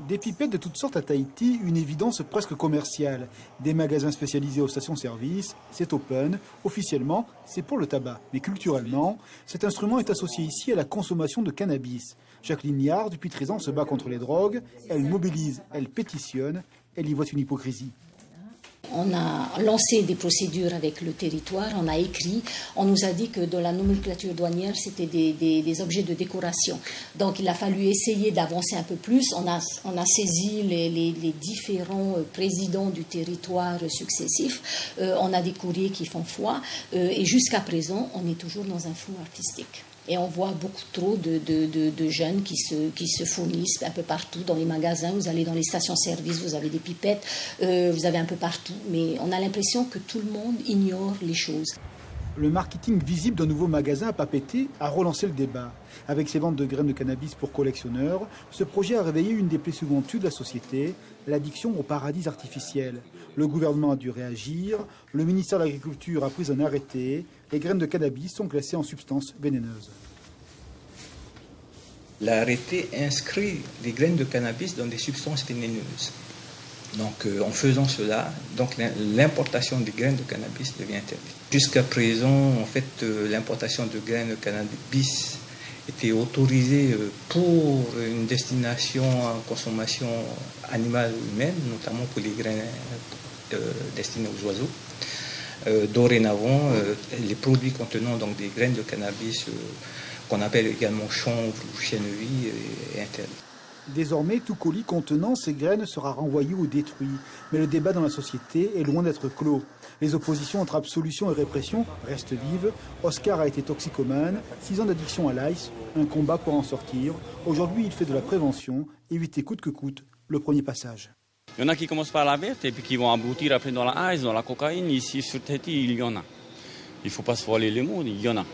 Des pipettes de toutes sortes à Tahiti, une évidence presque commerciale. Des magasins spécialisés aux stations-service, c'est open. Officiellement, c'est pour le tabac. Mais culturellement, cet instrument est associé ici à la consommation de cannabis. Jacqueline Yard, depuis 13 ans, se bat contre les drogues. Elle mobilise, elle pétitionne, elle y voit une hypocrisie. On a lancé des procédures avec le territoire, on a écrit, on nous a dit que dans la nomenclature douanière, c'était des objets de décoration. Donc il a fallu essayer d'avancer un peu plus. On a saisi les différents présidents du territoire successifs. On a des courriers qui font foi. Et jusqu'à présent, on est toujours dans un flou artistique. Et on voit beaucoup trop de jeunes qui se fournissent un peu partout dans les magasins. Vous allez dans les stations-service, vous avez des pipettes, vous avez un peu partout. Mais on a l'impression que tout le monde ignore les choses. Le marketing visible d'un nouveau magasin à Papeete a relancé le débat. Avec ses ventes de graines de cannabis pour collectionneurs, ce projet a réveillé une des plus souvent tues de la société, l'addiction aux paradis artificiels. Le gouvernement a dû réagir, le ministère de l'Agriculture a pris un arrêté, les graines de cannabis sont classées en substances vénéneuses. L'arrêté inscrit les graines de cannabis dans des substances vénéneuses. Donc, en faisant cela, donc l'importation des graines de cannabis devient interdite. Jusqu'à présent, en fait, l'importation de graines de cannabis était autorisée pour une destination à consommation animale ou humaine, notamment pour les graines destinées aux oiseaux. Dorénavant, les produits contenant donc des graines de cannabis, qu'on appelle également chanvre ou chènevis, est interdit. Désormais, tout colis contenant ces graines sera renvoyé ou détruit. Mais le débat dans la société est loin d'être clos. Les oppositions entre absolution et répression restent vives. Oscar a été toxicomane, 6 ans d'addiction à l'ice, un combat pour en sortir. Aujourd'hui, il fait de la prévention, éviter coûte que coûte le premier passage. Il y en a qui commencent par la verte et puis qui vont aboutir après dans la ice, dans la cocaïne. Ici, sur Tahiti, il y en a. Il ne faut pas se voiler les mots, il y en a.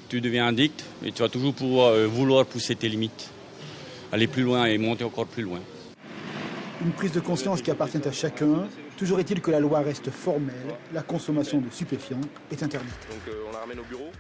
Tu deviens addict et tu vas toujours vouloir pousser tes limites. Aller plus loin et monter encore plus loin. Une prise de conscience qui appartient à chacun. Toujours est-il que la loi reste formelle. La consommation de stupéfiants est interdite. Donc on la ramène au bureau.